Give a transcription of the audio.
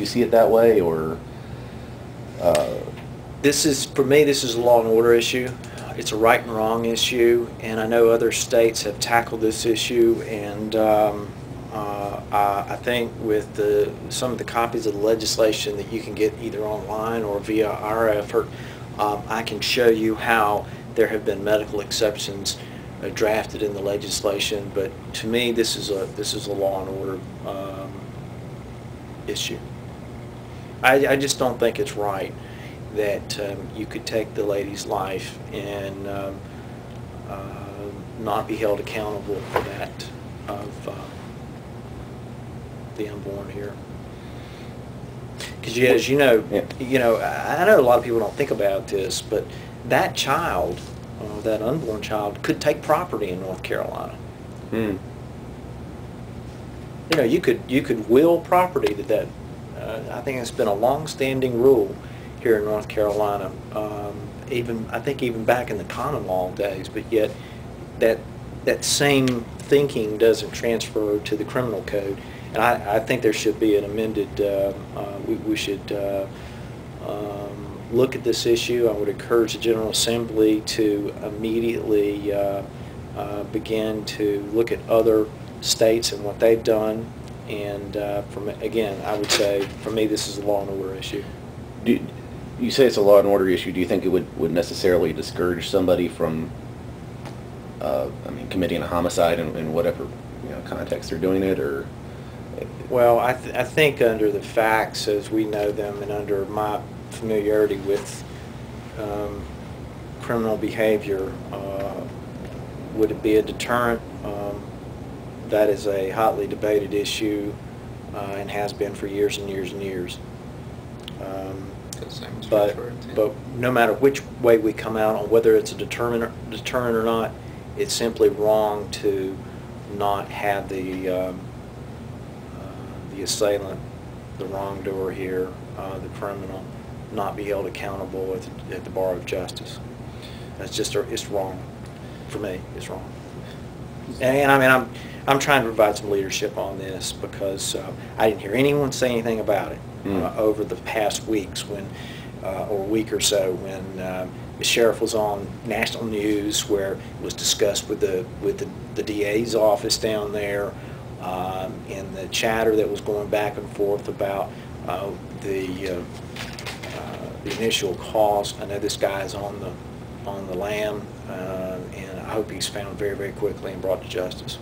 see it that way, or? For me, this is a law and order issue. It's a right and wrong issue, and I know other states have tackled this issue, and I think with some of the copies of the legislation that you can get either online or via our effort, I can show you how there have been medical exceptions drafted in the legislation. But to me, this is a law and order issue. I just don't think it's right that you could take the lady's life and not be held accountable for that of the unborn here. Because as you know, I know a lot of people don't think about this, but that child, that unborn child, could take property in North Carolina. Mm. You could will property that. I think it's been a long-standing rule here in North Carolina, I think even back in the common law days, but yet that same thinking doesn't transfer to the criminal code. And I think there should be an amended, we should look at this issue. I would encourage the General Assembly to immediately begin to look at other states and what they've done. And again, I would say, for me, this is a law and order issue. You say it's a law and order issue. Do you think it would necessarily discourage somebody from, committing a homicide in whatever context they're doing it, or? Well, I think under the facts as we know them, and under my familiarity with criminal behavior, would it be a deterrent? That is a hotly debated issue, and has been for years and years and years. But no matter which way we come out on whether it's a deterrent or not, it's simply wrong to not have the assailant, the wrongdoer here, the criminal, not be held accountable at the bar of justice. That's just, it's wrong. For me, it's wrong. And I'm trying to provide some leadership on this, because I didn't hear anyone say anything about it over the past weeks or week or so, when the sheriff was on national news, where it was discussed with the DA's office down there, and the chatter that was going back and forth about the initial cause. I know this guy is on the lam, and I hope he's found very, very quickly and brought to justice.